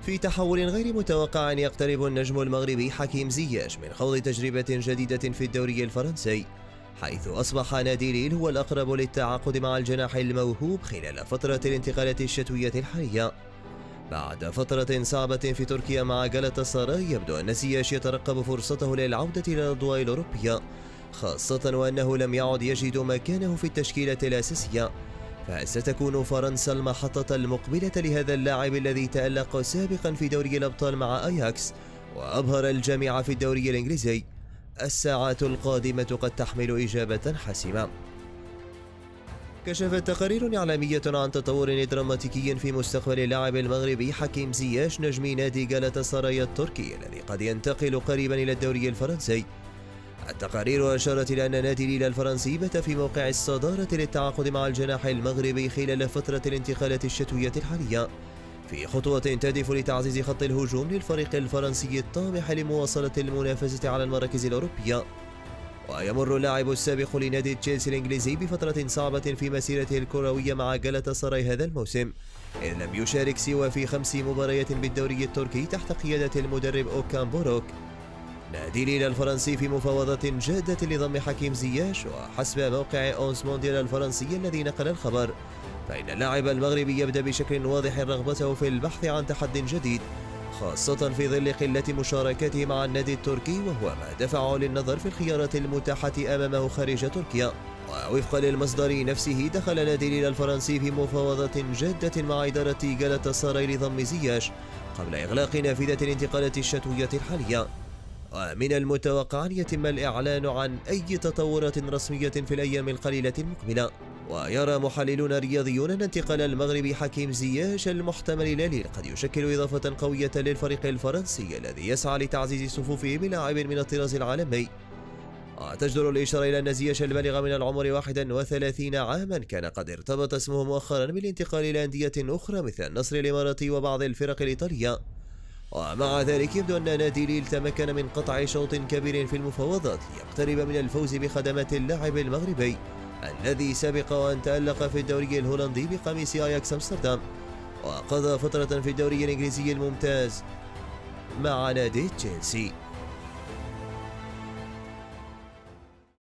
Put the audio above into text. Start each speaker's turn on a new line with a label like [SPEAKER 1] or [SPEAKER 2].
[SPEAKER 1] في تحول غير متوقع يقترب النجم المغربي حكيم زياش من خوض تجربة جديدة في الدوري الفرنسي، حيث أصبح نادي ليل هو الأقرب للتعاقد مع الجناح الموهوب خلال فترة الانتقالات الشتوية الحالية. بعد فترة صعبة في تركيا مع جالاتا سراي، يبدو أن زياش يترقب فرصته للعودة إلى الأضواء الأوروبية، خاصة وأنه لم يعد يجد مكانه في التشكيلة الأساسية. فستكون فرنسا المحطة المقبلة لهذا اللاعب الذي تألق سابقا في دوري الأبطال مع أياكس وأبهر الجميع في الدوري الإنجليزي. الساعات القادمة قد تحمل إجابة حاسمة. كشفت تقارير إعلامية عن تطور دراماتيكي في مستقبل اللاعب المغربي حكيم زياش نجم نادي جالاتا سراي التركي الذي قد ينتقل قريبا إلى الدوري الفرنسي. التقارير أشارت إلى أن نادي ليل الفرنسي بات في موقع الصدارة للتعاقد مع الجناح المغربي خلال فترة الانتقالات الشتوية الحالية، في خطوة تهدف لتعزيز خط الهجوم للفريق الفرنسي الطامح لمواصلة المنافسة على المراكز الأوروبية. ويمر اللاعب السابق لنادي تشيلسي الإنجليزي بفترة صعبة في مسيرته الكروية مع جالاتا سراي هذا الموسم، إذ لم يشارك سوى في 5 مباريات بالدوري التركي تحت قيادة المدرب أوكان بوروك. نادي ليل الفرنسي في مفاوضات جادة لضم حكيم زياش، وحسب موقع أونس مونديال الفرنسي الذي نقل الخبر، فإن اللاعب المغربي يبدأ بشكل واضح رغبته في البحث عن تحدي جديد، خاصة في ظل قلة مشاركته مع النادي التركي، وهو ما دفعه للنظر في الخيارات المتاحة أمامه خارج تركيا. ووفقا للمصدر نفسه، دخل نادي ليل الفرنسي في مفاوضات جادة مع إدارة جالاتا سراي لضم زياش قبل إغلاق نافذة الانتقالات الشتوية الحالية. ومن المتوقع أن يتم الإعلان عن أي تطورات رسمية في الأيام القليلة المقبلة. ويرى محللون رياضيون أن انتقال المغربي حكيم زياش المحتمل إلى ليل قد يشكل إضافة قوية للفريق الفرنسي الذي يسعى لتعزيز صفوفه بلاعب من الطراز العالمي. وتجدر الإشارة إلى أن زياش البالغ من العمر 31 عاما كان قد ارتبط اسمه مؤخرا بالانتقال إلى أندية أخرى مثل النصر الإماراتي وبعض الفرق الإيطالية. ومع ذلك يبدو أن نادي ليل تمكن من قطع شوط كبير في المفاوضات ليقترب من الفوز بخدمات اللاعب المغربي الذي سبق وأن تألق في الدوري الهولندي بقميص أياكس أمستردام، وقضى فترة في الدوري الإنجليزي الممتاز مع نادي تشيلسي.